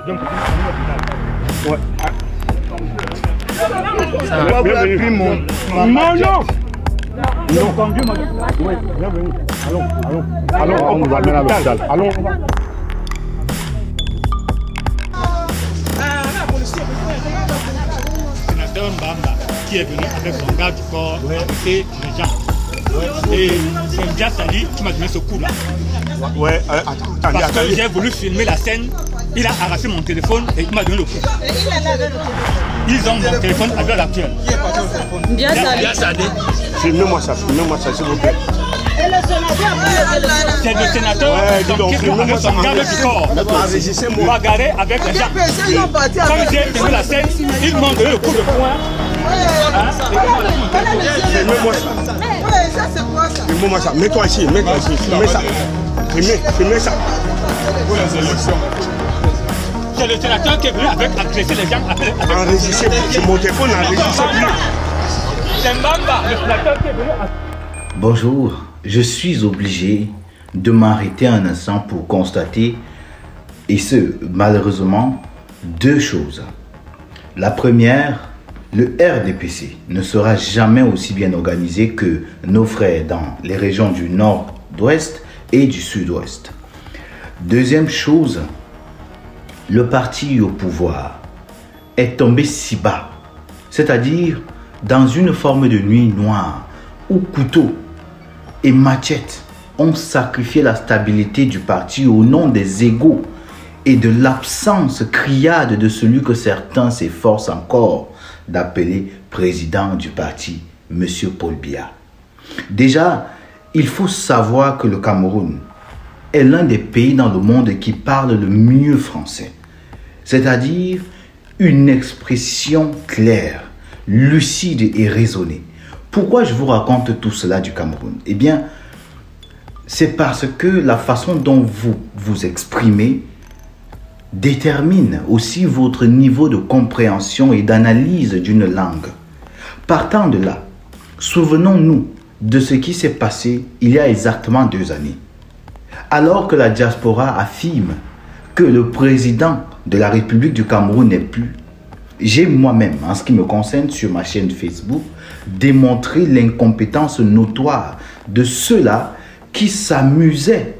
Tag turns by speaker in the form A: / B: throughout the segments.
A: Donc, ouais.
B: Bienvenue.
A: Non, non. Non, conduis, madame. Oui, bienvenue. Allons, on va aller à l'hôpital. Allons.
C: Sénateur Mbamba qui est venu avec son garde du corps arrêter les gens. Et c'est bien sali qui m'a donné ce coup là.
A: Ouais,
C: Parce que j'ai voulu filmer la scène, il a arraché mon téléphone et il m'a donné le coup. Ils ont mon téléphone à l'heure actuelle.
D: Qui est passé au téléphone?
C: Bien salé.
A: Filmez-moi ça, s'il vous plaît.
C: C'est le sénateur qui est avec son garde du corps. Bagarré avec les gens. Quand j'ai filmé la scène, ils m'ont donné le coup de poing.
A: Filmez-moi ça. Filmez-moi ça. Mets-toi ici, filmez ça. Filmez ça.
C: Pour les élections. C'est le sénateur qui est venu avec agresser les gens.
A: Enregistrez, c'est mon téléphone, enregistrez plus.
C: C'est Mbamba, le sénateur qui est venu.
E: Bonjour, je suis obligé de m'arrêter un instant pour constater, et ce, malheureusement, deux choses. La première, le RDPC ne sera jamais aussi bien organisé que nos frères dans les régions du nord-ouest et du sud-ouest. Deuxième chose, le parti au pouvoir est tombé si bas, c'est-à-dire dans une forme de nuit noire où couteau et machette ont sacrifié la stabilité du parti au nom des égos et de l'absence criarde de celui que certains s'efforcent encore d'appeler président du parti, M. Paul Biya. Déjà, il faut savoir que le Cameroun est l'un des pays dans le monde qui parle le mieux français, c'est-à-dire une expression claire, lucide et raisonnée. Pourquoi je vous raconte tout cela du Cameroun? Eh bien, c'est parce que la façon dont vous vous exprimez détermine aussi votre niveau de compréhension et d'analyse d'une langue. Partant de là, souvenons-nous de ce qui s'est passé il y a exactement 2 années. Alors que la diaspora affirme que le président de la République du Cameroun n'est plus, j'ai moi-même, en ce qui me concerne sur ma chaîne Facebook, démontré l'incompétence notoire de ceux-là qui s'amusaient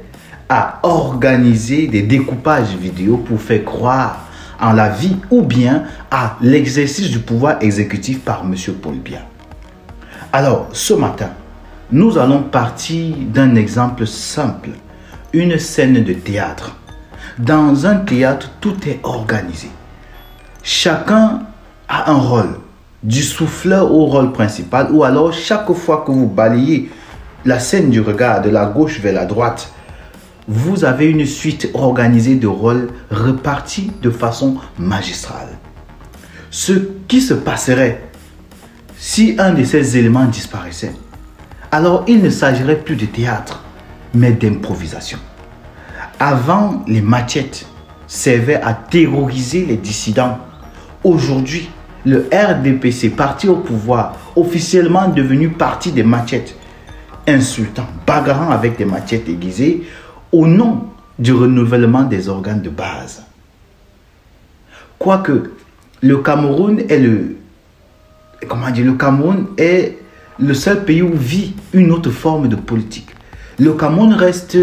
E: à organiser des découpages vidéo pour faire croire en la vie ou bien à l'exercice du pouvoir exécutif par M. Paul Biya. Alors, ce matin, nous allons partir d'un exemple simple, une scène de théâtre. Dans un théâtre, tout est organisé. Chacun a un rôle, du souffleur au rôle principal, ou alors chaque fois que vous balayez la scène du regard de la gauche vers la droite, vous avez une suite organisée de rôles repartis de façon magistrale. Ce qui se passerait si un de ces éléments disparaissait, alors il ne s'agirait plus de théâtre, mais d'improvisation. Avant, les machettes servaient à terroriser les dissidents. Aujourd'hui, le RDPC, parti au pouvoir, officiellement devenu parti des machettes, insultant, bagarrant avec des machettes aiguisées au nom du renouvellement des organes de base. Quoique, le Cameroun est le Cameroun est le seul pays où vit une autre forme de politique. Le Cameroun reste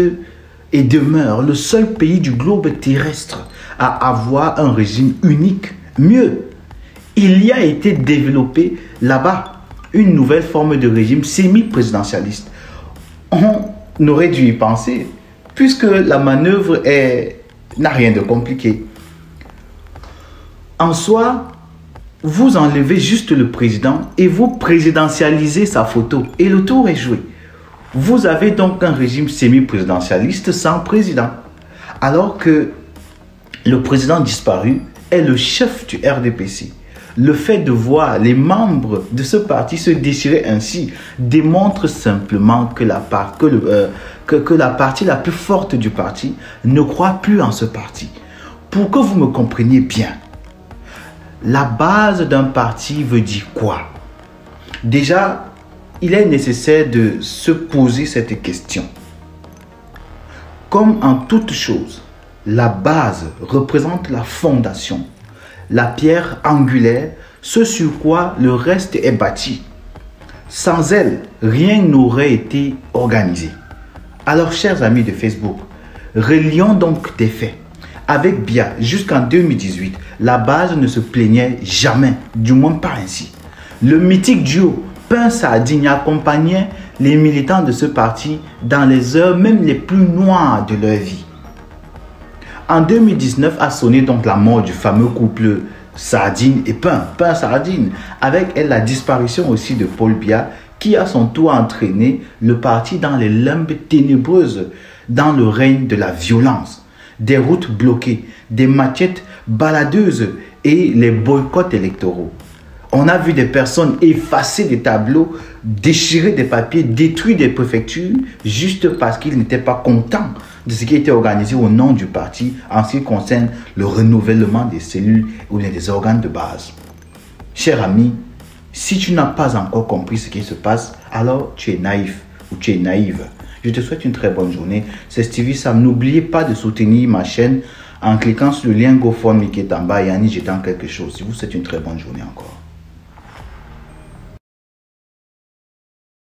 E: et demeure le seul pays du globe terrestre à avoir un régime unique. Mieux, il y a été développé là-bas une nouvelle forme de régime semi-présidentialiste. On aurait dû y penser, puisque la manœuvre n'a rien de compliqué. En soi, vous enlevez juste le président et vous présidentialisez sa photo et le tour est joué. Vous avez donc un régime semi-présidentialiste sans président. Alors que le président disparu est le chef du RDPC. Le fait de voir les membres de ce parti se déchirer ainsi démontre simplement que la partie la plus forte du parti ne croit plus en ce parti. Pour que vous me compreniez bien, la base d'un parti veut dire quoi? Déjà, il est nécessaire de se poser cette question. Comme en toute chose, la base représente la fondation, la pierre angulaire, ce sur quoi le reste est bâti. Sans elle, rien n'aurait été organisé. Alors, chers amis de Facebook, relions donc des faits. Avec Biya, jusqu'en 2018, la base ne se plaignait jamais, du moins pas ainsi. Le mythique duo Pain Sardine accompagnait les militants de ce parti dans les heures même les plus noires de leur vie. En 2019 a sonné donc la mort du fameux couple Sardine et Pain Sardine, avec elle la disparition aussi de Paul Biya, qui à son tour entraîné le parti dans les limbes ténébreuses, dans le règne de la violence, des routes bloquées, des machettes baladeuses et les boycotts électoraux. On a vu des personnes effacer des tableaux, déchirer des papiers, détruire des préfectures, juste parce qu'ils n'étaient pas contents de ce qui était organisé au nom du parti en ce qui concerne le renouvellement des cellules ou des organes de base. Cher ami, si tu n'as pas encore compris ce qui se passe, alors tu es naïf ou tu es naïve. Je te souhaite une très bonne journée. C'est Stevie Sam. N'oubliez pas de soutenir ma chaîne en cliquant sur le lien GoFundMe qui est en bas et en y jetant quelque chose. Je vous souhaite une très bonne journée encore.